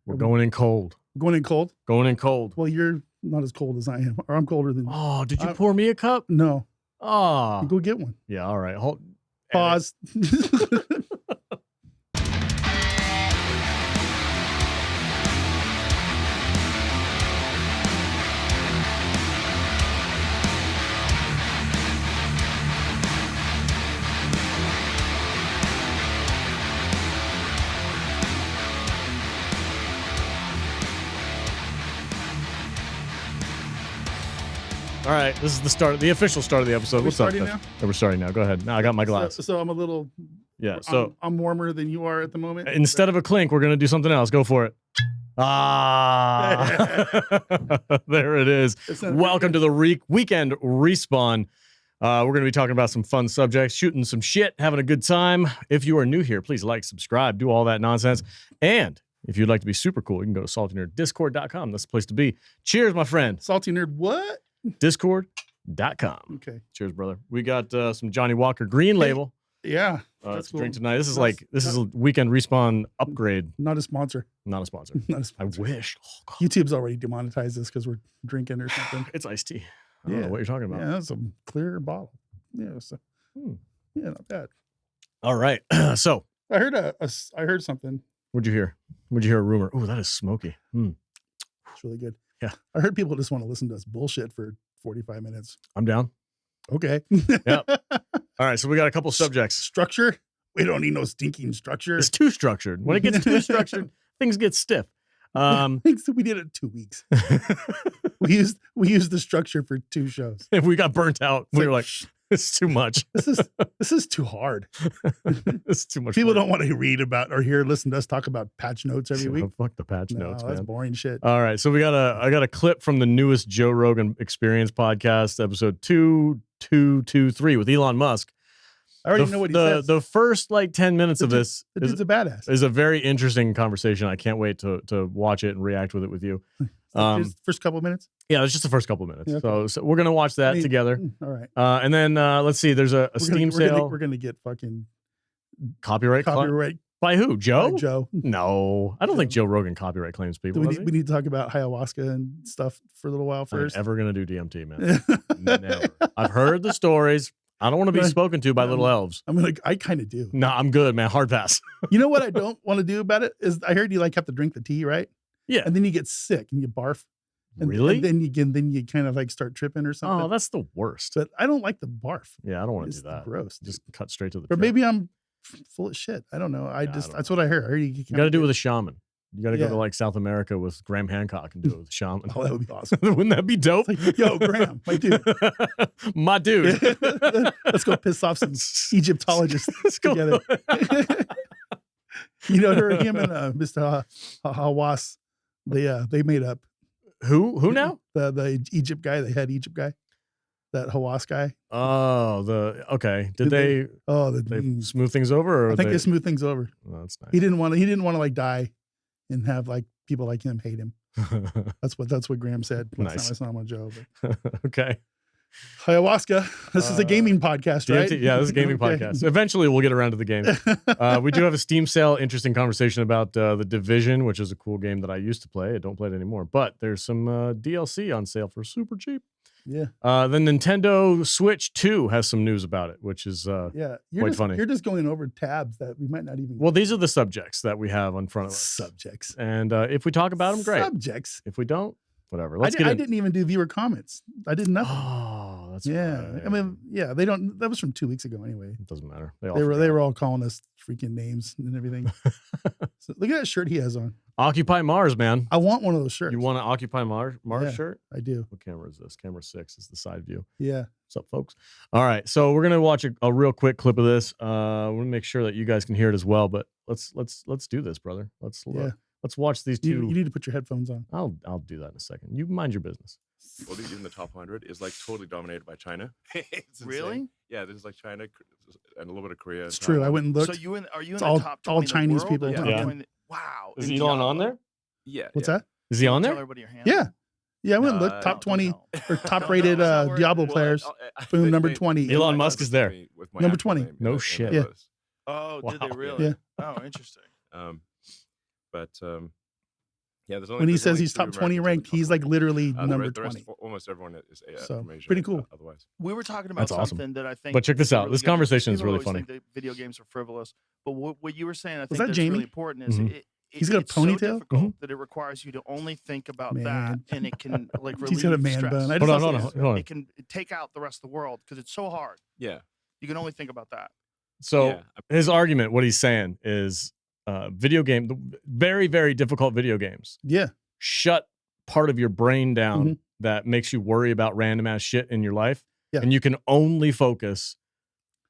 We're going in cold. Going in cold? Going in cold. Well, you're not as cold as I am. Or I'm colder than you. Oh, did you pour me a cup? No. Oh. You go get one. Yeah, all right. Hold. Pause. All right, this is the official start of the episode. What's up? Now? We're starting now. Go ahead. Now I got my glass. So I'm a little. Yeah. So I'm warmer than you are at the moment. Instead of a clink, we're gonna do something else. Go for it. Ah, there it is. Welcome to the weekend respawn. We're going to be talking about some fun subjects, shooting some shit, having a good time. If you are new here, please like, subscribe, do all that nonsense. And if you'd like to be super cool, you can go to saltynerd.discord.com. That's the place to be. Cheers, my friend. Salty Nerd what? Discord.com. Okay. Cheers, brother. We got some Johnny Walker Green Label. Yeah. That's cool. Drink tonight. This is a weekend respawn upgrade. Not a sponsor. Not a sponsor. Not a sponsor. I wish. Oh, YouTube's already demonetized this because we're drinking or something. It's iced tea. I don't know what you're talking about. Yeah, that's a clear bottle. Yeah, so yeah, not bad. All right. So I heard something. What'd you hear? What'd you hear? A rumor? Oh, that is smoky. It's really good. Yeah. I heard people just want to listen to us bullshit for 45 minutes. I'm down. Okay. Yep. All right. So we got a couple subjects. Structure. We don't need no stinking structure. It's too structured. When it gets too structured, things get stiff. We did it 2 weeks. we used the structure for 2 shows. If we got burnt out, we were like, it's too much. This is too hard. It's too much. People don't want to read about or listen to us talk about patch notes every week. Fuck the patch notes, man. That's boring shit. All right, so I got a clip from the newest Joe Rogan Experience podcast, episode 2223 with Elon Musk. I already know what he says. The first 10 minutes of this is a badass. Is a very interesting conversation. I can't wait to watch it and react with it with you. First couple of minutes? Yeah, it's just the first couple of minutes. Yeah, okay. So we're gonna watch that together. All right. And then let's see. There's a Steam sale. We're gonna get fucking copyright by who? Joe? By Joe. No, I don't think Joe Rogan copyright claims people. We need to talk about ayahuasca and stuff for a little while first. I'm never gonna do DMT, man. Never. I've heard the stories. I don't want to be spoken to by little elves. I kind of do. No, I'm good, man. Hard pass. You know what I don't want to do about it is I heard you have to drink the tea, right? Yeah. And then you get sick and you barf. And, really? And then you kind of start tripping or something. Oh, that's the worst. But I don't like the barf. Yeah, I don't want to do that. Gross. Just cut straight to the. Or maybe I'm full of shit. I don't know. That's what I heard. I heard you got to do it with a shaman. You got to go to South America with Graham Hancock and do it with a shaman. Oh, that would be awesome. Wouldn't that be dope? Yo, Graham, my dude. My dude. Let's go piss off some Egyptologists together. Him and Mr. Hawass, they made up. Who now? The Egypt guy, the head Egypt guy. That Hawass guy. Oh, Did they smooth things over? Or I think they smooth things over. Oh, that's nice. He didn't want to die and have people like him hate him. That's what Graham said. Nice. It's not my joke. Okay. Ayahuasca. This is a gaming podcast, right? Yeah, this is a gaming podcast. Eventually, we'll get around to the game. We do have a Steam sale. Interesting conversation about The Division, which is a cool game that I used to play. I don't play it anymore. But there's some DLC on sale for super cheap. Yeah. The Nintendo Switch 2 has some news about it, which is quite funny. You're just going over tabs that we might not even. Well, these are the subjects that we have in front of us. Subjects. And if we talk about them, great. Subjects. If we don't, whatever. I didn't even do viewer comments. I did nothing. Oh, that's right. I mean, they don't. That was from 2 weeks ago anyway. It doesn't matter. They were all calling us freaking names and everything. So look at that shirt he has on. Occupy Mars, man. I want one of those shirts. You want an Occupy Mars shirt? I do. What camera is this? Camera 6 is the side view. Yeah. What's up, folks? All right, so we're gonna watch a real quick clip of this. We want to make sure that you guys can hear it as well. But let's do this, brother. Let's watch these two. You need to put your headphones on. I'll do that in a second. You mind your business. Well, even the top 100 is totally dominated by China. Really? Yeah, this is China and a little bit of Korea. It's true. I went and looked. So are you in all, the top 20 all Chinese people? Yeah. Yeah. Wow. Is Elon on there? Yeah. What's that? Is he on Tell there? everybody your hand. Yeah, I went and looked. Top 20 or top rated Diablo players. Boom, number 20. Elon Musk is there. Number 20. No shit. Yeah. Oh, did Wow. they really? Yeah. Oh, interesting. But Yeah, there's only, When he there's says only he's 3 top 20 Americans in the ranked, top he's like 100. literally The number rest- the rest- 20. almost everyone is So, from Asia. pretty cool. Otherwise, We were talking about That's awesome. something that I think. But check this people out. really This gotta- conversation is people really always think funny. that video games are frivolous, but what you were saying, I think that that's Jamie? really important. Is Mhm. He's got a it's so ponytail? difficult that it requires you to only think about that, Man. and it can like relieve He's got a man stress. bun. I Hold just on, saw hold on, this. hold on. It can take out the rest of the world because it's so hard. yeah, You can only think about that. So yeah. his argument, what he's saying is, very, very difficult video games Yeah. shut part of your brain down Mhm. that makes you worry about random ass shit in your life, Yeah. and you can only focus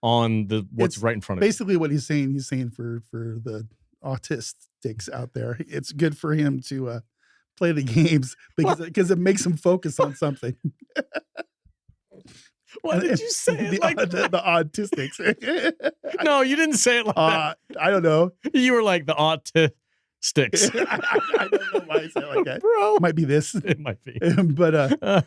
on what's It's right in front of you. Basically, what he's saying for the autistics out there, it's good for him to play the games because it makes him focus on something. Why did you say it like that? the autistics? No, you didn't say it like that. I don't know. You were like the autistics. I don't know why I say it like that. Bro. Might be this, It might be. but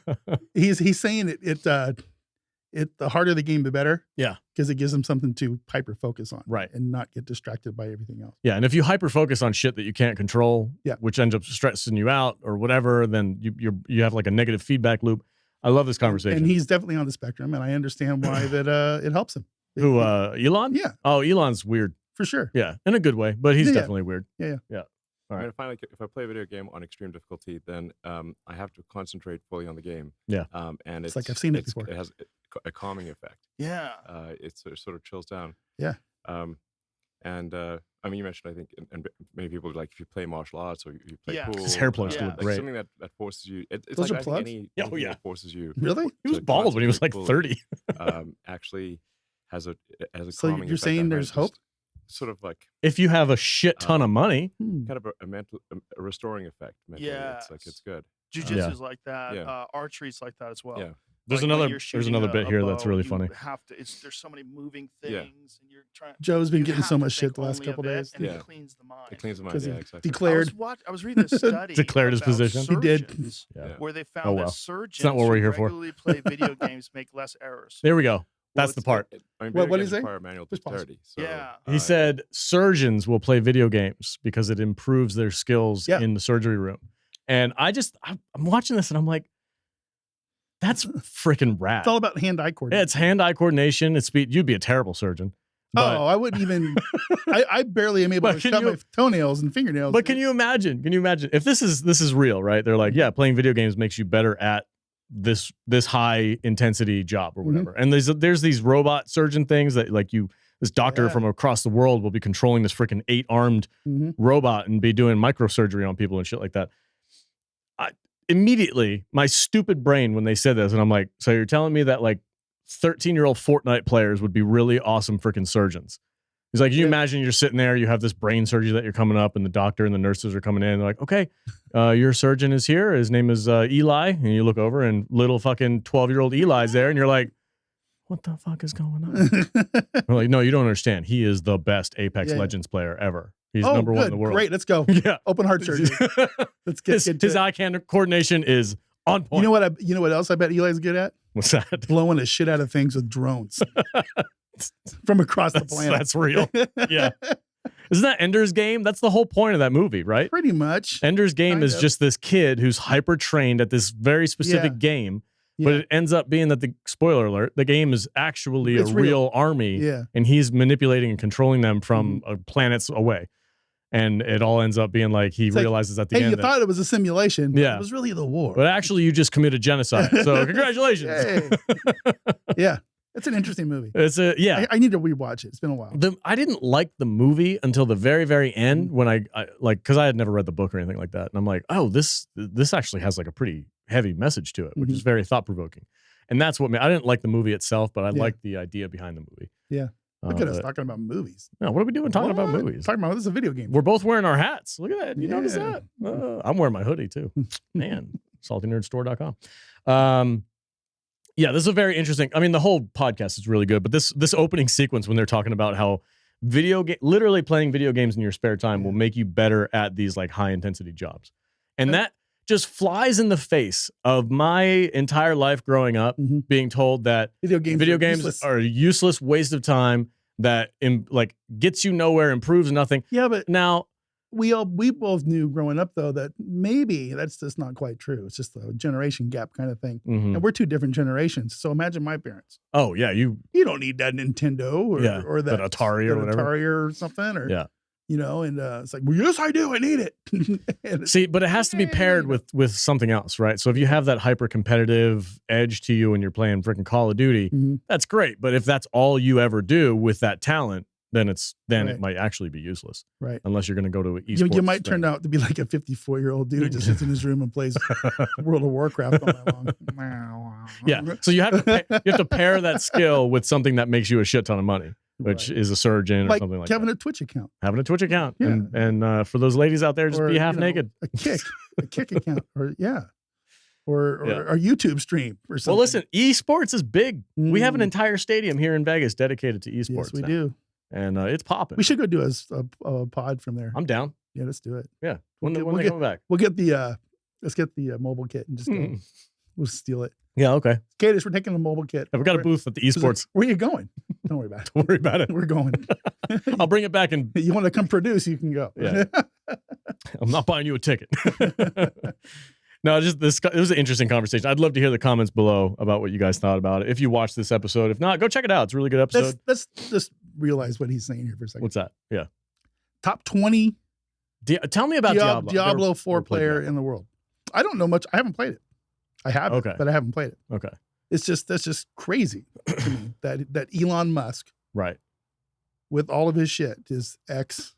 he's saying the harder the game, the better. Yeah. Because it gives them something to hyper focus on. Right. And not get distracted by everything else. Yeah, and if you hyper focus on shit that you can't control, Yeah. which ends up stressing you out or whatever, then you have like a negative feedback loop. I love this conversation. And he's definitely on the spectrum, and I understand why that it helps him. Who, Elon? Yeah, Oh, Elon's weird. for sure. Yeah, in a good way, but he's Yeah, yeah. definitely weird. Yeah. All I right. mean, finally, if I play a video game on extreme difficulty, then I have to concentrate fully on the game. Yeah. And It's like I've seen it before. It has a calming effect. Yeah. It sort of chills down. Yeah. I mean, you mentioned, I think, and many people like if you play martial arts or you play Yeah. pool, His hair plugs Yeah. do it like great. something that forces you. It's Those like are I think plugs? Oh, anything yeah. that forces you. Really? He was to bald when he was like concentrate 30. fully, actually has a So calming you're effect saying on there's just hope? Sort of like If you have a shit ton of money, kind of a mental, a restoring effect. Mentally. It's like Yes. it's good. Jiu-jitsu's like that. Yeah. Archery's like that as well. Yeah. there's Like when another you're there's shooting another bit a here that's bow, really you funny. have to. There's so many moving Yeah. things, and you're trying. Joe's been you getting have so to much shit think the last only of couple it, days. and Yeah. it cleans the mind. It cleans the mind. Because Yeah, he exactly. declared. I was reading a study. Declared his about position. He did. surgeons Yeah. Where they found Oh, well. that It's surgeons not what we're who here for. regularly play video games make less errors. There we go. Well, That's the it's- part. I mean, What video did he games say? require manual Just pause. dexterity. So, Yeah. He said surgeons will play video games because it improves their skills Yeah. in the surgery room. And I'm watching this and I'm like, that's freaking rad. It's all about hand-eye Yeah, coordination. it's hand-eye coordination. It's speed. You'd be a terrible surgeon. But, I wouldn't even. I barely am able But to can cut you- my toenails and fingernails. but can you imagine? Can you imagine if this is real, right? They're like, yeah, playing video games makes you better at this high intensity job or Mhm. whatever. And there's these robot surgeon things that like this doctor Yeah. from across the world will be controlling this freaking 8-armed Mhm. robot and be doing microsurgery on people and shit like that. Immediately, my stupid brain when they said this, and I'm like, so you're telling me that like 13-year-old Fortnite players would be really awesome freaking surgeons? He's like, you Yeah. imagine you're sitting there, you have this brain surgery that you're coming up, and the doctor and the nurses are coming in. They're like, okay, your surgeon is here. His name is Eli. And you look over, and little fucking 12-year-old Eli's there, and you're like, what the fuck is going on? We're like, no, you don't understand. He is the best Apex Yeah, yeah. Legends player ever. He's Oh, number one in good. the world. Great. Let's go. Yeah. Open heart surgery. Let's get his to it. eye coordination is on point. You know what else I bet Eli's good at? What's that? Blowing the shit out of things with drones from across the planet. That's real. Yeah. Isn't that Ender's Game? That's the whole point of that movie, right? Pretty much. Ender's Game Kind is of. just this kid who's hyper trained at this very specific Yeah. game, but Yeah. it ends up being that spoiler alert, the game is actually It's a real. real army, Yeah. and he's manipulating and controlling them from planets away. And it all ends up being like he It's like, realizes at the Hey, end you that, thought it was a simulation. But Yeah. It was really the war. but actually you just committed genocide. So congratulations. Hey. Yeah. It's an interesting movie. It's yeah. I need to rewatch it. It's been a while. I didn't like the movie until the very, very end when I like, because I had never read the book or anything like that. And I'm like, oh, this actually has like a pretty heavy message to it, which is very thought provoking. And that's what I didn't like the movie itself, but I Yeah. liked the idea behind the movie. Yeah. Look at us but- talking about movies. No, what are we doing talking about What? movies? Talking about this is a video game. We're both wearing our hats. Look at that. You notice Yeah. that? I'm wearing my hoodie too. Man, saltynerdstore.com. Yeah, this is a very interesting. I mean, the whole podcast is really good, but this opening sequence when they're talking about how literally playing video games in your spare time will make you better at these like high intensity jobs. And that just flies in the face of my entire life growing up Mhm. being told that Video games useless. are a useless waste of time that like gets you nowhere, improves nothing. Yeah, but Now, we both knew growing up though that maybe that's just not quite true. It's just a generation gap kind of thing. Mhm. And we're two different generations. So imagine my parents. Oh yeah, you You don't need that Nintendo or that Atari or whatever. Atari or something or Yeah. you know, and it's like, well, yes, I do. I need it. And See, but it has to be paired with something else, right? So if you have that hyper competitive edge to you when you're playing freaking Call of Duty, Mhm. that's great. But if that's all you ever do with that talent, then it Right. might actually be useless. Right. Unless you're going to go to an esports. You might turn thing. out to be like a 54-year-old dude who just sits in his room and plays World of Warcraft all night long. Yeah. So you have to pair that skill with something that makes you a shit ton of money, which Right. is a surgeon or Like something like having that. a Twitch account. Having a Twitch account. Yeah. And for those ladies out there, just Or, be half you know, naked. A kick account. Or or Yeah. a YouTube stream or something. Well, listen, esports is big. We have an Mm. entire stadium here in Vegas dedicated to esports. Yes, we now. do. And it's popping. We should go do a pod from there. I'm down. Yeah, let's do it. Yeah. We'll When get- they we'll come back. We'll get the let's get the mobile kit and just go. Mm. We'll steal it. Yeah, okay. Gators, we're taking the mobile kit. We've got a booth at the esports. Where are you going? Don't worry about it. Don't worry about it. We're going. I'll bring it back and You want to come produce, you can go. Yeah. I'm not buying you a ticket. No, just this. It was an interesting conversation. I'd love to hear the comments below about what you guys thought about it. If you watched this episode, if not, go check it out. It's a really good episode. Let's just realize what he's saying here for a second. What's that? Yeah. Top 20 Tell me about Diablo. Diablo 4 never played player Diablo. in the world. I don't know much. I haven't played it. I have Okay. it, but I haven't played it. Okay. That's just crazy to me that Elon Musk Right. with all of his shit, his X,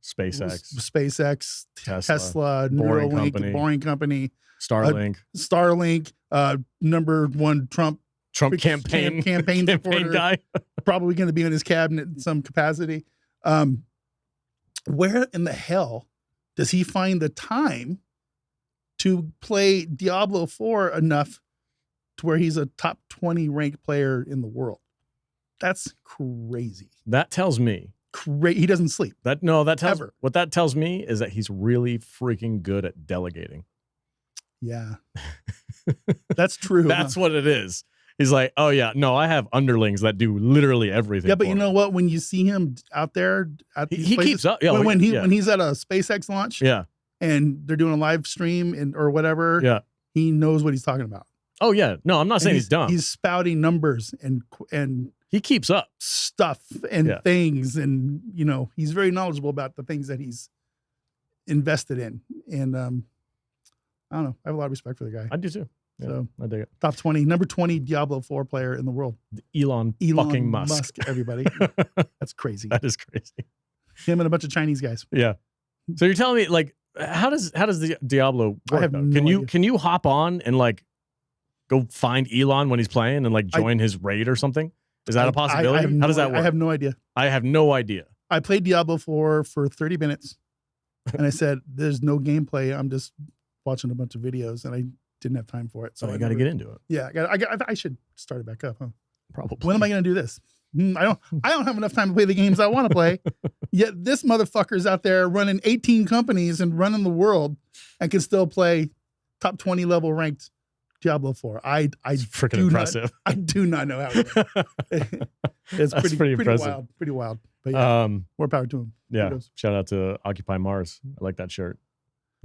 SpaceX, Tesla, Boring Neuralink, Company. Boring Company, Starlink, Starlink, number one Trump Trump campaign campaign supporter, guy. probably going to be in his cabinet in some capacity. Where in the hell does he find the time to play Diablo 4 enough to where he's a top 20 ranked player in the world? That's crazy. That tells me He doesn't sleep. that tells Ever. what that tells me is that he's really freaking good at delegating. Yeah. That's true. That's what it is. He's like, oh yeah, no, I have underlings that do literally everything. Yeah, but for you me. know what? When you see him out there at these he places, keeps up. Yeah, when yeah. he's at a SpaceX launch Yeah. and they're doing a live stream or whatever, Yeah. he knows what he's talking about. Oh yeah. No, I'm not saying And he's dumb. He's spouting numbers and He keeps up. stuff and Yeah. things, and he's very knowledgeable about the things that he's invested in. And I don't know. I have a lot of respect for the guy. I do too. Yeah, So I dig it. top 20, number 20 Diablo 4 player in the world. Elon fucking Musk. Everybody. That's crazy. That is crazy. Him and a bunch of Chinese guys. Yeah. So you're telling me, like, how does the Diablo work? I have though? no Can you idea. can you hop on and like go find Elon when he's playing and like join his raid or something? Is that a possibility? How does that work? I have no idea. I have no idea. I played Diablo 4 for 30 minutes and I said, there's no gameplay. I'm just watching a bunch of videos, and I didn't have time for it. So I you got to never- get into it. Yeah, I should start it back up, huh? Probably. When am I going to do this? I don't have enough time to play the games I want to play. Yet this motherfucker's out there running 18 companies and running the world and can still play top 20 level ranked Diablo 4. It's freaking do impressive. I do not know how. It's That's pretty impressive. wild. Pretty wild. But yeah, more power to him. Yeah. Kudos. Shout out to Occupy Mars. I like that shirt.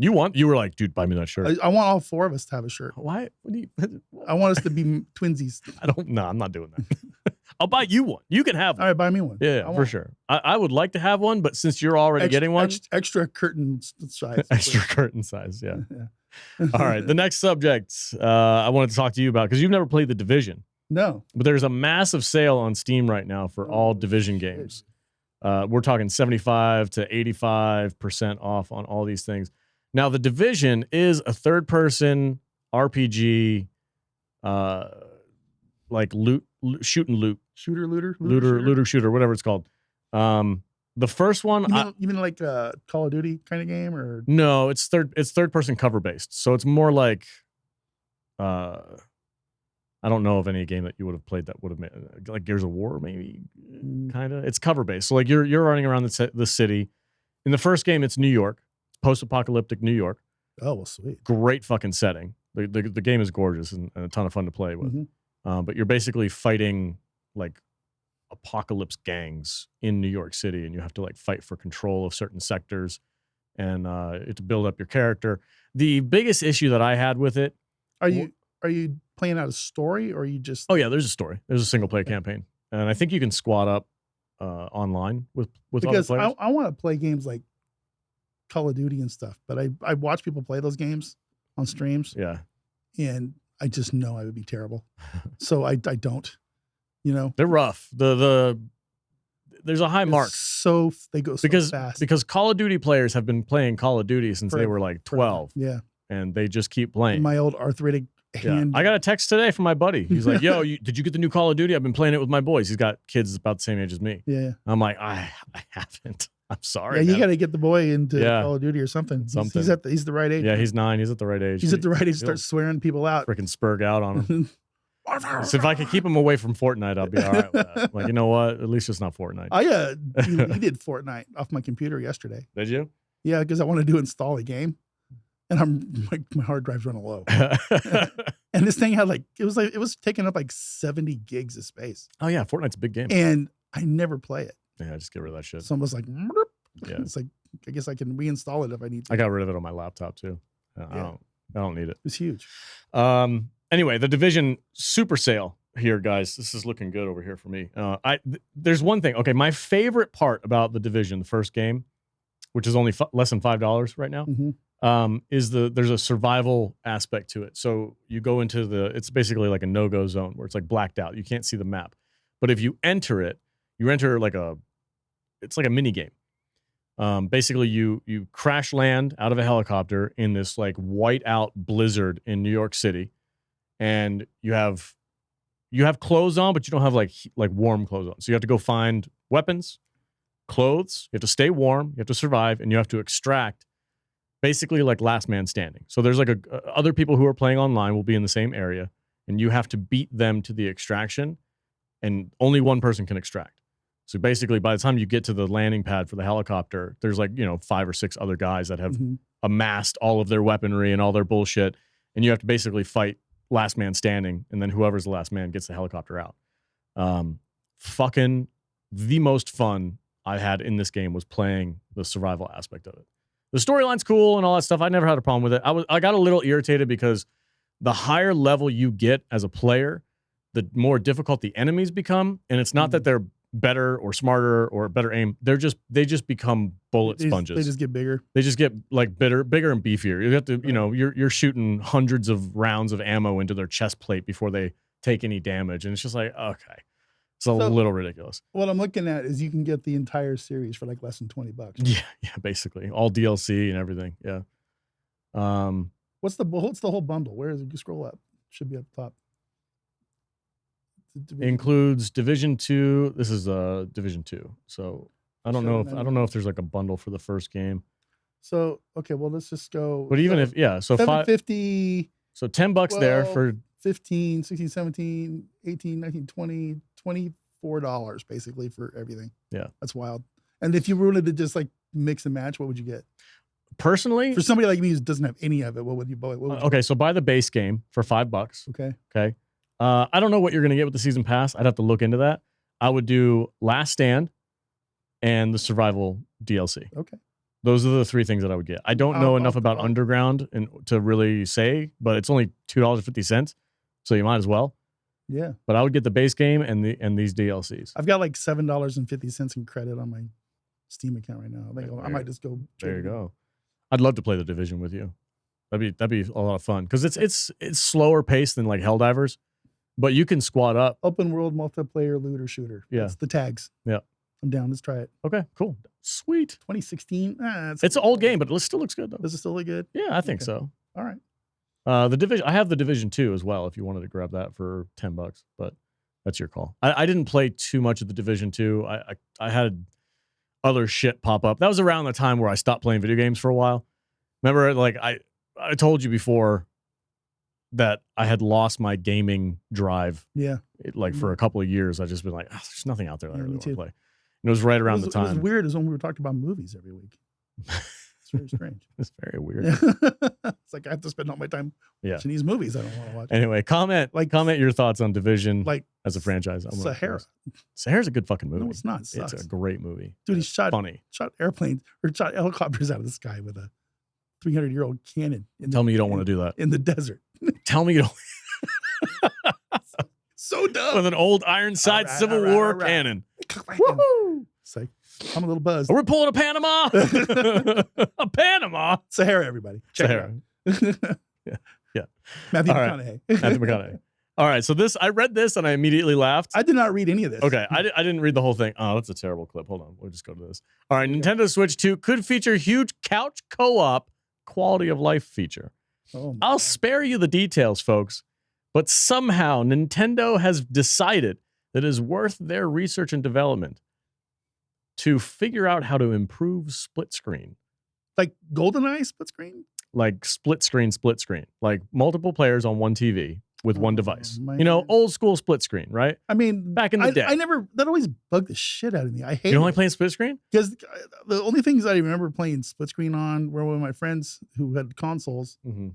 You were like, dude, buy me that shirt. I want all four of us to have a shirt. Why? What do you? I want us to be twinsies. I'm not doing that. I'll buy you one. You can have All one. right, buy me one. Yeah, I for want sure. I would like to have one, but since you're already getting one, extra curtain size. extra curtain size. Yeah. Yeah. All right. The next subject I wanted to talk to you about, because you've never played the Division, No. but there's a massive sale on Steam right now for all Division games. We're talking 75 to 85% off on all these things. Now, the Division is a third-person RPG, like shoot and loot, looter shooter, whatever it's called. The first one, You mean like a Call of Duty kind of game, or no, it's third-person cover-based, so it's more like, I don't know of any game that you would have played that would have made, like Gears of War, maybe, kind of. It's cover-based, so like you're running around the city. In the first game, it's New York. Post-apocalyptic New York. oh well, sweet. Great fucking setting. The game is gorgeous and a ton of fun to play with. Mhm. But you're basically fighting like apocalypse gangs in New York City, and you have to like fight for control of certain sectors. and to build up your character. The biggest issue that I had with it. Are you playing out a story, or are you just? Oh yeah, there's a story. There's a single player campaign, and I think you can squad up online with because other players. I want to play games like Call of Duty and stuff, but I watch people play those games on streams. Yeah, and I just know I would be terrible, so I don't. You know, they're rough. There's a high mark. So they go so fast because Call of Duty players have been playing Call of Duty since they were like 12. Yeah, and they just keep playing. My old arthritic hand. I got a text today from my buddy. He's like, "Yo, did you get the new Call of Duty? I've been playing it with my boys. He's got kids about the same age as me." Yeah, I'm like, I haven't. I'm sorry. Yeah, you got to get the boy into Call of Duty or something. He's the right age. Yeah, he's 9. He's at the right age. He's at the right age to start swearing people out. Freaking spurg out on him. So if I could keep him away from Fortnite, I'll be all right with that. Like, you know what? At least it's not Fortnite. He did Fortnite off my computer yesterday. Did you? Yeah, because I wanted to install a game, and my hard drive's running low. And this thing had it was taking up like 70 gigs of space. Oh yeah, Fortnite's a big game. And I never play it. Yeah, just get rid of that shit. So I was like, yeah, it's like I guess I can reinstall it if I need to. I got rid of it on my laptop too. I don't need it. It's huge. Anyway, the Division super sale here, guys. This is looking good over here for me. There's one thing. Okay, my favorite part about the Division, the first game, which is only less than $5 right now, is there's a survival aspect to it. So you go into it's basically like a no-go zone where it's like blacked out. You can't see the map. But if you enter it, you enter it's like a mini game. Basically, you crash land out of a helicopter in this like white out blizzard in New York City. And you have clothes on, but you don't have like warm clothes on. So you have to go find weapons, clothes. You have to stay warm. You have to survive, and you have to extract, basically like last man standing. So there's like other people who are playing online will be in the same area, and you have to beat them to the extraction, and only one person can extract. So basically, by the time you get to the landing pad for the helicopter, there's 5 or 6 other guys that have amassed all of their weaponry and all their bullshit, and you have to basically fight last man standing, and then whoever's the last man gets the helicopter out. Fucking the most fun I had in this game was playing the survival aspect of it. The storyline's cool and all that stuff. I never had a problem with it. I got a little irritated because the higher level you get as a player, the more difficult the enemies become, and it's not that they're better or smarter or better aim. They just become bullet sponges. They just get bigger. They just get like bigger and beefier. You have to, you're shooting hundreds of rounds of ammo into their chest plate before they take any damage, and it's just like, okay, it's a little ridiculous. What I'm looking at is you can get the entire series for like less than $20. Yeah, basically all DLC and everything. Yeah. What's the whole bundle? Where is it? You scroll up. Should be up top. Includes Division 2. This is Division 2. So I don't know if there's like a bundle for the first game. So okay, well let's just go. But even if so $750. So $10 12, there for 15, 16, 17, 18, 19, 20, $24 basically for everything. Yeah, that's wild. And if you wanted to just like mix and match, what would you get? Personally, for somebody like me who doesn't have any of it, what would you buy? Okay, so buy the base game for $5. Okay. I don't know what you're going to get with the season pass. I'd have to look into that. I would do Last Stand and the survival DLC. Okay. Those are the 3 things that I would get. I don't know enough about Underground to really say, but it's only $2.50, so you might as well. Yeah. But I would get the base game and these DLCs. I've got like $7.50 in credit on my Steam account right now. I might just go. There you go. I'd love to play the Division with you. That'd be a lot of fun because it's slower paced than like Helldivers. But you can squad up. Open world multiplayer looter shooter. Yeah. That's the tags. Yeah. I'm down. Let's try it. Okay, cool. Sweet. 2016. It's an old game, but it still looks good though. Does it still look good? Yeah, I think so. All right. The Division. I have the Division 2 as well if you wanted to grab that for $10, but that's your call. I didn't play too much of the Division 2. I had other shit pop up. That was around the time where I stopped playing video games for a while. Remember, like I told you before that I had lost my gaming drive. Yeah. For a couple of years, I've just been like, there's nothing out there that I really want to play. And it was right around the time. It was weird is when we were talking about movies every week. It's very strange. It's very weird. It's like I have to spend all my time Yeah. watching these movies I don't want to watch. Anyway, comment your thoughts on Division Like as a franchise. I'm gonna Sahara. post. Sahara's a good fucking movie. No, it's not. It It's sucks. a great movie. Dude, he It's shot funny. airplanes or shot helicopters out of the sky with a 300-year-old cannon Tell me you don't want to do that. in the desert. Tell me you don't. So dumb. With an old Ironside All right, Civil all right, War all right. cannon. Woohoo! It's like I'm a little buzzed. We're pulling a Panama. A Panama. Sahara, everybody. Check Sahara. it out. Yeah. Matthew All right. McConaughey. Matthew McConaughey. All right. So I read this and I immediately laughed. I did not read any of this. Okay. I didn't read the whole thing. Oh, that's a terrible clip. Hold on. We'll just go to this. All right. Nintendo Switch 2 could feature huge couch co-op quality of life feature. Oh, my I'll God. spare you the details, folks. But somehow Nintendo has decided that it is worth their research and development to figure out how to improve split screen. Like GoldenEye split screen? Like split screen. Like multiple players on one TV with one Oh, device. man. You know, old school split screen, right? I mean, Back in the day. I never, that always bugged the shit out of me. I hate You don't it. like playing split screen? Because the only things I remember playing split screen on were with my friends who had consoles. Mm-hmm.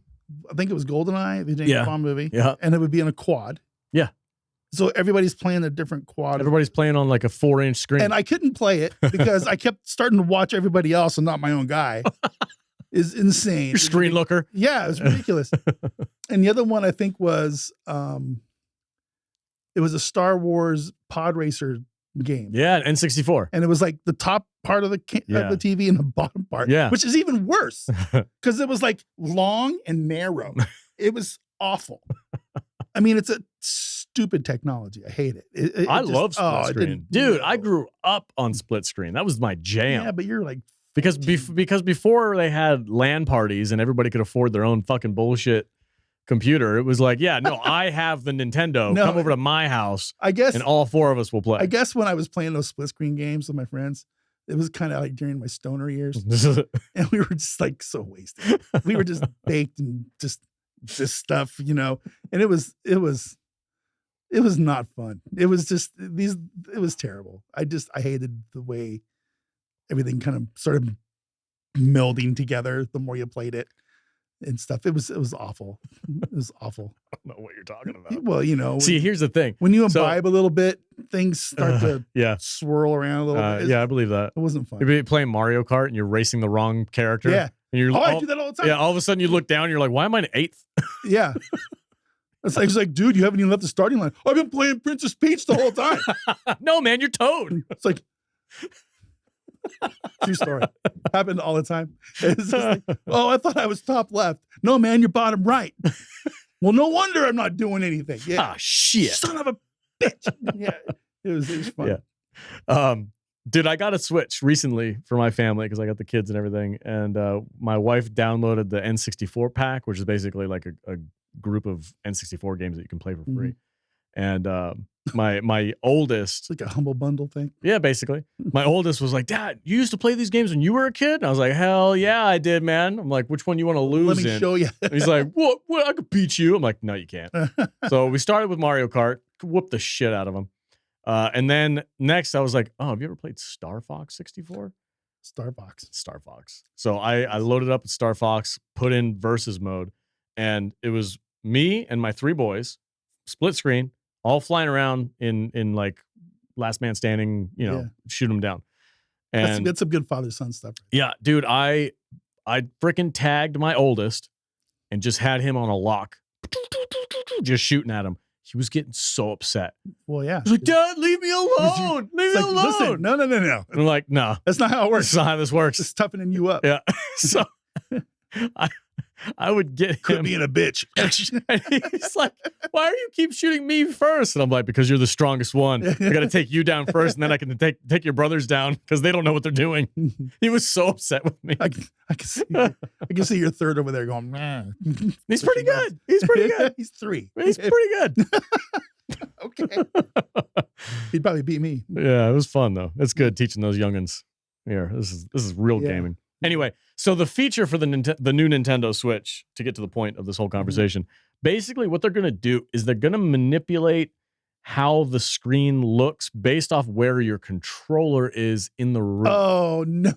I think it was GoldenEye, the James Yeah. Bond movie. Yeah. And it would be in a quad. Yeah. So everybody's playing a different quad. Everybody's playing on like a 4-inch screen. And I couldn't play it because I kept starting to watch everybody else and not my own guy. Is insane. Your screen looker. Yeah, it was ridiculous. And the other one I think was it was a Star Wars pod racer game. Yeah, N64. And it was like the top part of the Yeah. of the TV and the bottom part. Yeah. Which is even worse because it was like long and narrow. It was awful. I mean, it's a stupid technology. I hate it. I just- love split it screen. didn't- Dude, I grew up on split screen. That was my jam. Yeah, but you're like Because before they had LAN parties and everybody could afford their own fucking bullshit computer, it was like, yeah, no, I have the Nintendo. No, Come over to my house I guess and all four of us will play. I guess when I was playing those split screen games with my friends, it was kind of like during my stoner years, and we were just like so wasted. We were just baked and just stuff, you know. And it was not fun. It was just it was terrible. I hated the way everything kind of started melding together the more you played it and stuff. It was awful. It was awful. I don't know what you're talking about. Well, you know, See, here's the thing. when you so- imbibe a little bit, things start to Yeah. swirl around a little bit. Yeah, I believe that. It wasn't fun. You'd be playing Mario Kart and you're racing the wrong character. Yeah. And you're I do that all the time. yeah, all of a sudden you look down and you're like, why am I in 8th? Yeah. It's like, dude, you haven't even left the starting line. I've been playing Princess Peach the whole time. No, man, you're Toad. It's like, true story. Happened all the time. It's just like, oh, I thought I was top left. No, man, you're bottom right. Well, no wonder I'm not doing anything. Yeah. Ah, shit. Son of a bitch. Yeah. It was fun. Yeah. Dude, I got a Switch recently for my family because I got the kids and everything. And my wife downloaded the N64 pack, which is basically like a group of N64 games that you can play for free. And my oldest, It's like a humble bundle thing. yeah, basically, my oldest was like, Dad, you used to play these games when you were a kid? And I was like, hell yeah, I did, man. I'm like, which one you want to lose Let me in? show you. And he's like, what? I could beat you. I'm like, no, you can't. So we started with Mario Kart, whooped the shit out of him. And then next I was like, oh, have you ever played Star Fox 64? Starbucks. Star Fox. So I loaded up with Star Fox, put in versus mode, and it was me and my 3 boys, split screen, all flying around in like last man standing, you know, Yeah. shoot them down. And That's some good father-son stuff. yeah, dude, I freaking tagged my oldest and just had him on a lock, just shooting at him. He was getting so upset. Well, yeah. He's like, Dad, leave me alone. Leave It's me like, alone. listen, no. And I'm like, no, That's not how it works. that's not how this works. It's toughening you up. Yeah. So I would get Quit him. being a bitch. And he's like, why do you keep shooting me first? And I'm like, because you're the strongest one. I got to take you down first, and then I can take your brothers down because they don't know what they're doing. He was so upset with me. I can see your third over there going, man. He's pretty good. He's pretty good. He's 3. He's pretty good. Okay. He'd probably beat me. Yeah, it was fun though. It's good teaching those youngins. Here, this is real Yeah. gaming. Anyway, so the feature for the new Nintendo Switch, to get to the point of this whole conversation, basically what they're going to do is they're going to manipulate how the screen looks based off where your controller is in the room. Oh no.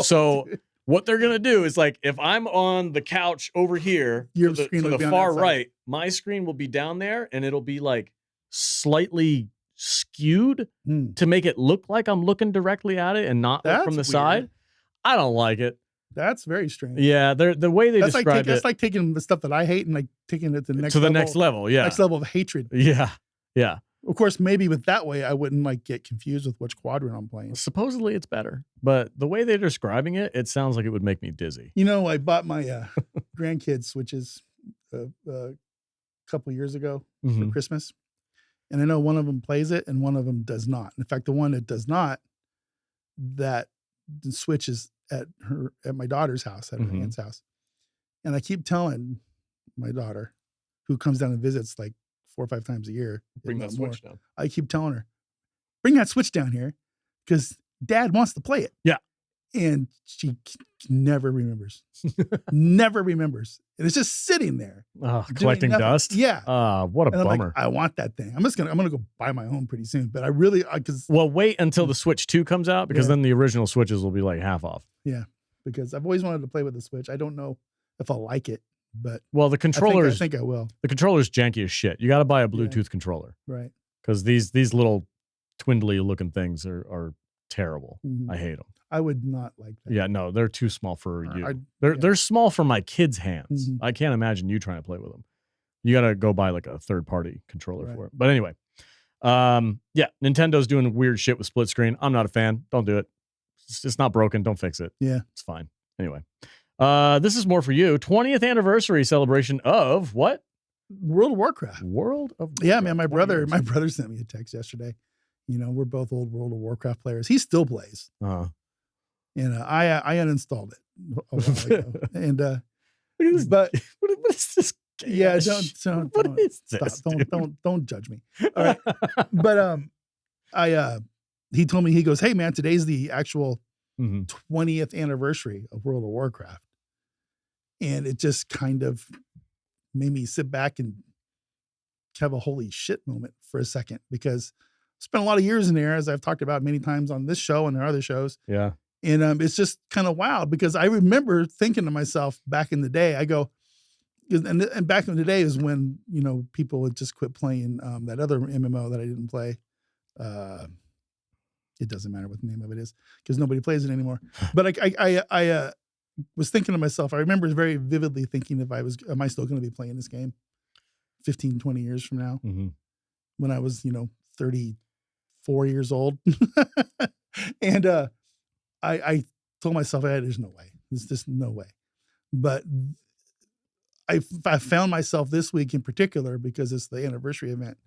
So What they're gonna do is like if I'm on the couch over here Your to screen the will be on far that side. right, my screen will be down there and it'll be like slightly skewed Hmm. to make it look like I'm looking directly at it and not like from the That's side. weird. I don't like it. That's very strange. Yeah, the way they That's like described that's it like taking the stuff that I hate and like taking it to the next to the level, next level. Yeah, next level of hatred. yeah, yeah. Of course, maybe with that way, I wouldn't like get confused with which quadrant I'm playing. Supposedly it's better, but the way they're describing it, it sounds like it would make me dizzy. You know, I bought my grandkids switches a couple years ago for Mhm. Christmas, and I know one of them plays it and one of them does not. In fact, the one that does not, that the switch is at my daughter's house, at her Mhm. aunt's house, and I keep telling my daughter, who comes down and visits like 4 or 5 times a year, if Bring not that more, switch down. I keep telling her, bring that switch down here because Dad wants to play it. Yeah. And she never remembers. Never remembers. And it's just sitting there. Oh, doing collecting nothing. dust. Yeah. What a And I'm bummer. like, I want that thing. I'm gonna go buy my own pretty soon. But I really, because Well, wait until the Switch 2 comes out because Yeah. then the original Switches will be like half off. I've always wanted to play with the Switch. I don't know if I'll like it, but Well, the I controller's think I will. the controller's janky as shit. You got to buy a Bluetooth controller Right. because these little twindly looking things are terrible. Mhm. I hate them. I would not like that. Yeah, no, they're too small for you. I- They're yeah. they're small for my kids' hands. Mhm. I can't imagine you trying to play with them. You got to go buy like a third party controller Right. for it. But anyway, yeah, Nintendo's doing weird shit with split screen. I'm not a fan. Don't do it. It's not broken. Don't fix it. Yeah. It's fine. Anyway, this is more for you. 20th anniversary celebration of what? World of Warcraft. World of Yeah, Warcraft. man. 20 years. My brother sent me a text yesterday. You know, we're both old World of Warcraft players. He still plays. Uh-huh. And I uninstalled it a while ago. And Look at this- but what is this? yeah, gash? don't What is stop. this, dude? Don't judge me. All right. But he told me, he goes, "Hey man, today's the actual Mhm. 20th anniversary of World of Warcraft." And it just kind of made me sit back and have a holy shit moment for a second, because I spent a lot of years in there, as I've talked about many times on this show and our other shows. Yeah. And it's just kind of wild, because I remember thinking to myself back in the day, I go, and back in the day is when, you know, people would just quit playing that other MMO that I didn't play. It doesn't matter what the name of it is because nobody plays it anymore. But I was thinking to myself, I remember very vividly thinking, am I still going to be playing this game 15, 20 years from now, Mhm. when I was, 34 years old. And I told myself, there's no way. There's just no way. But I found myself this week in particular, because it's the anniversary event,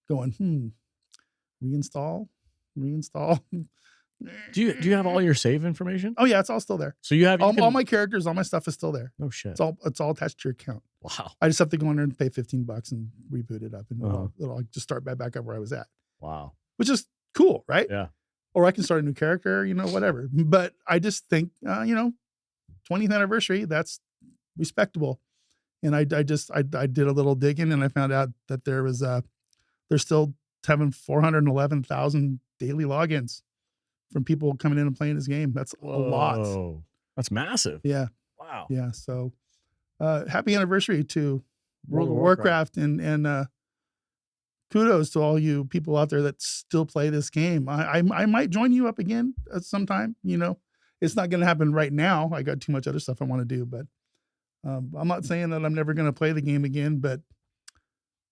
going, reinstall. Do you have all your save information? Oh yeah, it's all still there. So you have you All can- my characters, all my stuff is still there. no shit. It's all attached to your account. Wow. I just have to go in there and pay $15 and reboot it up, and Uh-huh. it'll just start back up where I was at, Wow. which is cool, right? Yeah. Or I can start a new character, whatever. But I just think, 20th anniversary, that's respectable. And I did a little digging, and I found out that they're still having 411,000 daily logins from people coming in and playing this game. That's a lot. Whoa. That's massive. Yeah. Wow. Yeah. So happy anniversary to World of Warcraft. Warcraft, and kudos to all you people out there that still play this game. I might join you up again at some time. It's not going to happen right now. I got too much other stuff I want to do, but I'm not saying that I'm never going to play the game again, but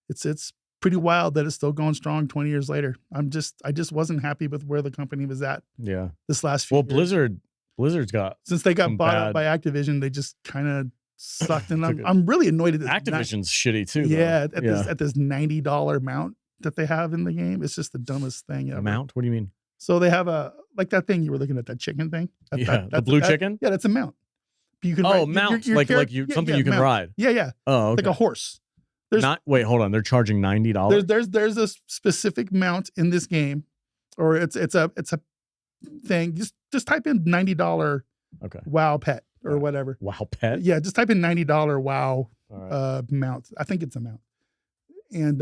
it's pretty wild that it's still going strong 20 years later. I just wasn't happy with where the company was at Yeah. this last few Well, years. Blizzard's got Since they got some bought bad- out by Activision, they just kind of sucked. And Took it. I'm really annoyed at this. Activision's shitty too. though. Yeah, at this $90 amount that they have in the game. It's just the dumbest thing ever. Amount? What do you mean? So they have like that thing you were looking at, that chicken thing. Yeah, the blue chicken? Yeah, that's a mount. You can Oh, ride- mounts, your like character- you yeah, something yeah, you can mount. ride. Yeah, yeah, Oh, okay. like a horse. There's Wait, hold on. They're charging $90. there's a specific mount in this game, or it's a thing. Just type in $90 Okay. WoW pet or Wow. whatever. Wow, pet. Yeah, just type in $90 WoW All right. mount. I think it's a mount. And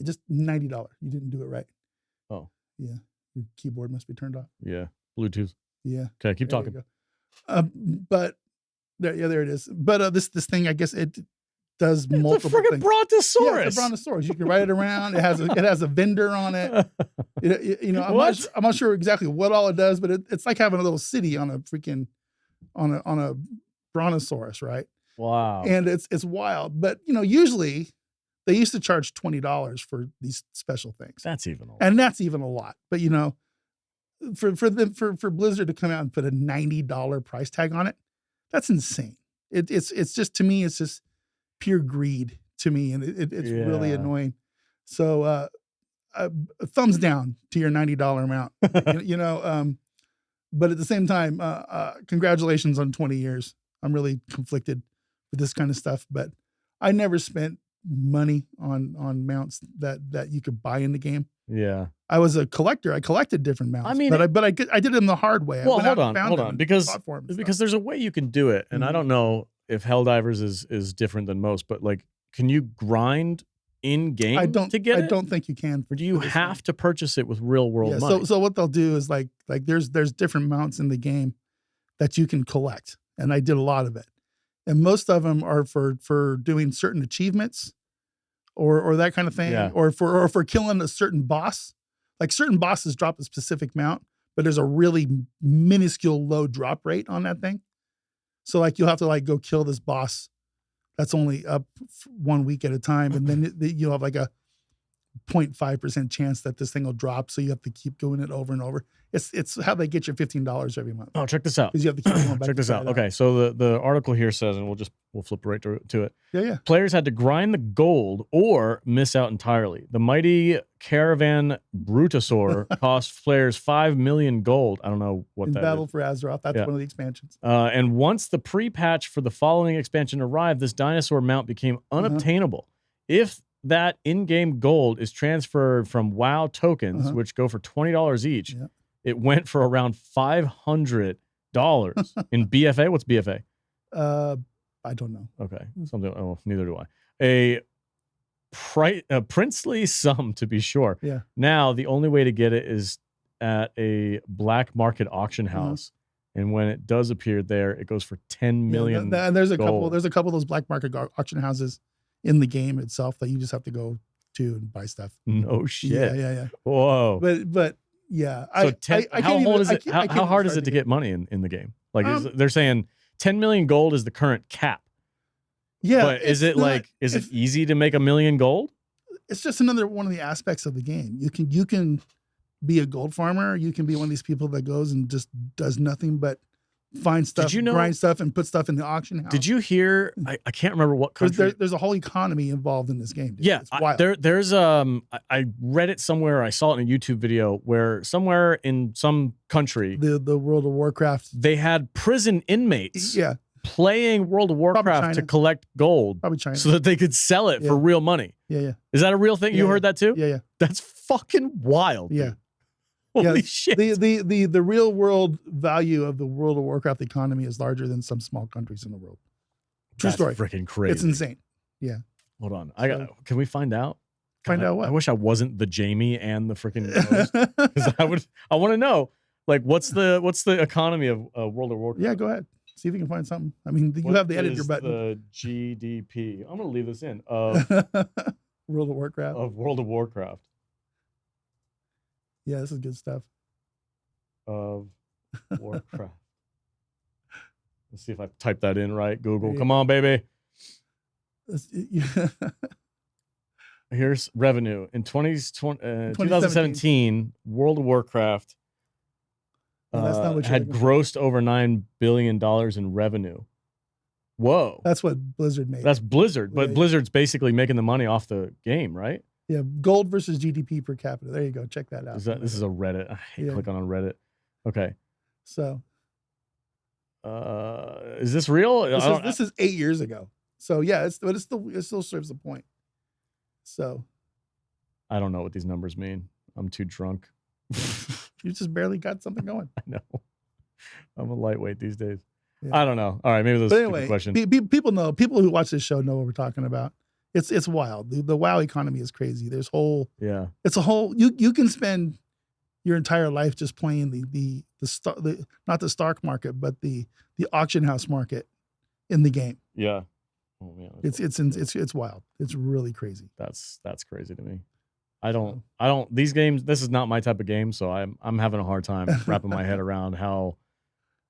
it just $90. You didn't do it right. Oh. Yeah. Your keyboard must be turned off. Yeah. Bluetooth. Yeah. Okay, keep There you talking. go. But there it is. But this thing, I guess it does It's a multiple freaking things. brontosaurus. Yeah, it's a brontosaurus. You can ride it around. It has a vendor on it. You know, What? I'm not sure exactly what all it does, but it's like having a little city on a freaking on a brontosaurus, right? Wow. And it's wild. But you know, usually they used to charge $20 for these special things, That's even a lot. and that's even a lot. But you know, for Blizzard to come out and put a $90 price tag on it, that's insane. It's just, to me, it's just pure greed to me, and it's really Yeah. annoying. So thumbs down to your $90 amount. you know, but at the same time, congratulations on 20 years. I'm really conflicted with this kind of stuff, but I never spent money on mounts that you could buy in the game. Yeah. I was a collector. I collected different mounts. I mean, but I did it in the hard way. I Well, went out hold and on, found hold them on, and because fought for 'em and because stuff. there's a way you can do it, and I Mhm. don't know if Helldivers is different than most, but like, can you grind in game to get it? I don't think you can. Or do you for this have one. to purchase it with real world Yeah, money? so what they'll do is like there's different mounts in the game that you can collect, and I did a lot of it, and most of them are for doing certain achievements, or that kind of thing, Yeah. or for killing a certain boss. Like certain bosses drop a specific mount, but there's a really minuscule low drop rate on that thing. So like you'll have to like go kill this boss that's only up 1 week at a time, and then you'll have like a 0.5% chance that this thing will drop. So you have to keep doing it over and over. It's how they get your $15 every month, Oh, check this out. because you have to keep going back. Check to this try out. it Okay, so the article here says, and we'll flip right to it. Yeah. Players had to grind the gold or miss out entirely. The mighty Caravan Brutosaur cost players 5 million gold. I don't know what In that Battle is. for Azeroth, that's Yeah. one of the expansions. And once the pre-patch for the following expansion arrived, this dinosaur mount became unobtainable. If that in-game gold is transferred from WoW tokens, which go for $20 each, Yeah. it went for around $500 in BFA. What's BFA? I don't know. Okay, something. Oh, neither do I. A princely sum, to be sure. Yeah. Now the only way to get it is at a black market auction house, and when it does appear there, it goes for 10 million. And there's a couple. gold. There's a couple of those black market auction houses in the game itself that you just have to go to and buy stuff. No shit. Yeah. Whoa. But yeah. So how hard is it? I can't How hard even is it start to get money in the game? Like they're saying 10 million gold is the current cap. Yeah. But is it is it easy to make 1 million gold? It's just another one of the aspects of the game. You can be a gold farmer. You can be one of these people that goes and just does nothing but find stuff, grind stuff, and put stuff in the auction house. Did you hear? I can't remember what country. There's a whole economy involved in this game. Dude. Yeah, it's wild. there's I read it somewhere. I saw it in a YouTube video where somewhere in some country the World of Warcraft, they had prison inmates yeah, playing World of Warcraft to collect gold, probably China, so that they could sell it for real money. Yeah. Is that a real thing? You heard that too? Yeah. That's fucking wild. Yeah. Dude. Holy shit. The real world value of the World of Warcraft economy is larger than some small countries in the world. True story. Freaking crazy. It's insane. Yeah. Hold on. Can we find out? Find out what? I wish I wasn't the Jamie and the freaking host, because I want to know, like, what's the economy of World of Warcraft? Yeah, go ahead. See if you can find something. I mean, you have the editor button. The GDP. I'm gonna leave this in of World of Warcraft. Of World of Warcraft. Yeah, this is good stuff. Of Warcraft. Let's see if I type that in right. Google, come on, baby. Here's revenue in 2017. World of Warcraft that's not what had grossed over $9 billion in revenue. Whoa, that's what Blizzard made. That's Blizzard, but Blizzard's basically making the money off the game, right? Yeah, gold versus GDP per capita. There you go. Check that out. This is a Reddit. I hate clicking on Reddit. Okay. So, is this real? This is 8 years ago. So yeah, it still serves the point. So, I don't know what these numbers mean. I'm too drunk. You just barely got something going. I know. I'm a lightweight these days. Yeah. I don't know. All right, maybe those are stupid questions. People know. People who watch this show know what we're talking about. It's wild. The WoW economy is crazy. It's a whole. You can spend your entire life just playing the not the stock market, but the auction house market in the game. Yeah. Oh man. It's wild. It's really crazy. That's crazy to me. I don't these games, this is not my type of game, so I'm having a hard time wrapping my head around how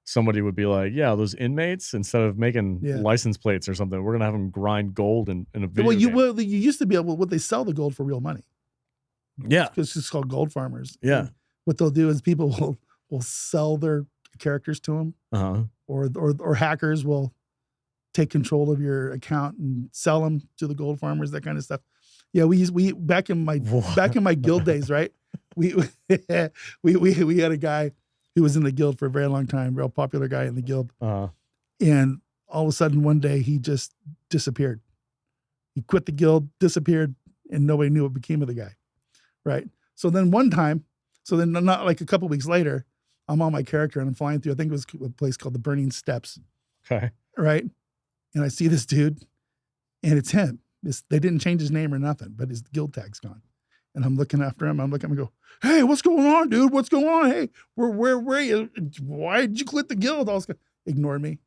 somebody would be like, yeah, those inmates, instead of making license plates or something, we're gonna have them grind gold in a video game. Well, you used to be able, they sell the gold for real money. Yeah. It's just called gold farmers. Yeah. And what they'll do is people will sell their characters to them, or hackers will take control of your account and sell them to the gold farmers, that kind of stuff. Yeah, we back in my guild days, right? We had a guy who was in the guild for a very long time, real popular guy in the guild. And all of a sudden one day he just disappeared. He quit the guild, disappeared, and nobody knew what became of the guy. Right. So then not like a couple weeks later, I'm on my character and I'm flying through, I think it was a place called the Burning Steps. Okay. Right. And I see this dude and it's him. They didn't change his name or nothing, but his guild tag's gone. And I'm looking after him. I'm looking at him and go, hey, what's going on, dude? What's going on? Hey, where are you? Why did you quit the guild? Ignored me,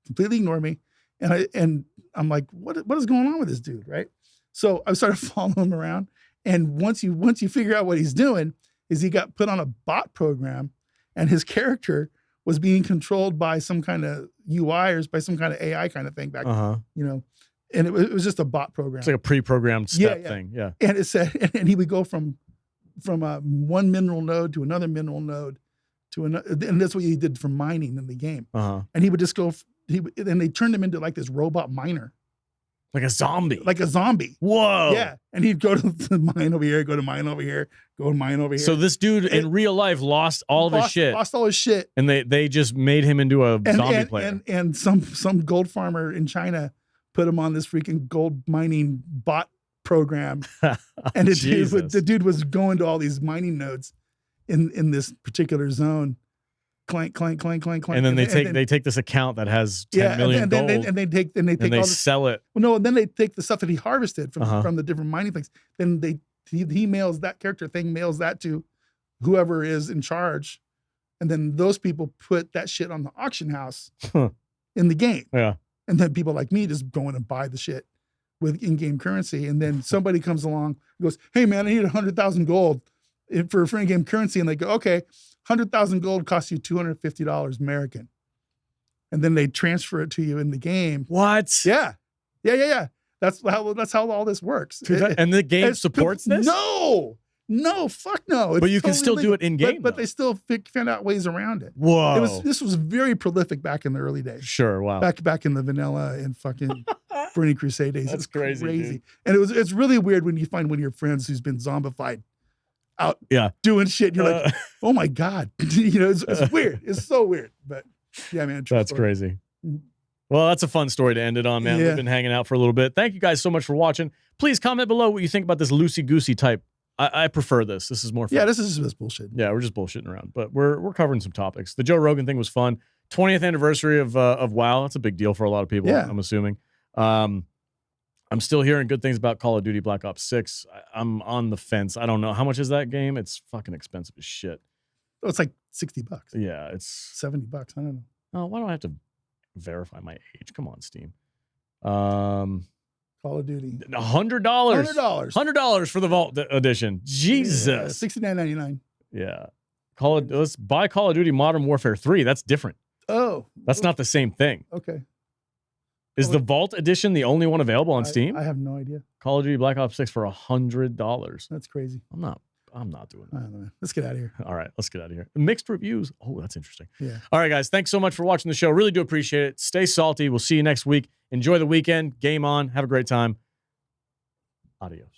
completely ignored me. And I'm like, what is going on with this dude? Right. So I started following him around. And once you figure out what he's doing, is he got put on a bot program, and his character was being controlled by some kind of UI or by some kind of AI kind of thing back then, and it was just a bot program. It's like a pre-programmed step thing. Yeah. And it said, and he would go from one mineral node to another mineral node to another, and that's what he did for mining in the game. And he would just go, and they turned him into like this robot miner. Like a zombie. Whoa. Yeah. And he'd go to the mine over here, go to mine over here, go to mine over here. So this dude in real life lost all of his shit. Lost all his shit. And they just made him into a zombie player. And some gold farmer in China put him on this freaking gold mining bot program. And the dude was going to all these mining nodes in this particular zone. Clank, clank, clank, clank, clank. And then they take this account that has 10 million gold and they sell it. Well, no, and then they take the stuff that he harvested from the different mining things. Then he mails that character thing, mails that to whoever is in charge. And then those people put that shit on the auction house in the game. Yeah. And then people like me just go in and buy the shit with in-game currency. And then somebody comes along and goes, hey man, I need 100,000 gold for in-game currency. And they go, okay, 100,000 gold costs you $250 American. And then they transfer it to you in the game. What? Yeah. That's how all this works. And the game supports this? No, fuck no. But you can still do it in game. But they still found out ways around it. Whoa. This was very prolific back in the early days. Sure. Wow. Back in the vanilla and fucking Burning Crusade days. That's crazy. Dude. And it's really weird when you find one of your friends who's been zombified out doing shit. And you're like, oh my God. It's weird. It's so weird. But yeah, man. That's crazy. Well, that's a fun story to end it on, man. We've been hanging out for a little bit. Thank you guys so much for watching. Please comment below what you think about this loosey-goosey type. I prefer this. This is more fun. Yeah, this is just bullshit. Yeah, we're just bullshitting around. But we're covering some topics. The Joe Rogan thing was fun. 20th anniversary of WoW. That's a big deal for a lot of people, I'm assuming. I'm still hearing good things about Call of Duty Black Ops 6. I'm on the fence. I don't know. How much is that game? It's fucking expensive as shit. Oh, it's like $60. Yeah, it's $70. I don't know. Oh, why do I have to verify my age? Come on, Steam. Call of Duty. $100. $100 for the Vault Edition. Jesus. $69.99. Yeah. Let's buy Call of Duty Modern Warfare 3. That's different. Oh. That's not the same thing. Okay. Is the Vault Edition the only one available on Steam? I have no idea. Call of Duty Black Ops 6 for $100. That's crazy. I'm not doing that. I don't know, man. Let's get out of here. All right, let's get out of here. Mixed reviews. Oh, that's interesting. Yeah. All right, guys. Thanks so much for watching the show. Really do appreciate it. Stay salty. We'll see you next week. Enjoy the weekend. Game on. Have a great time. Adios.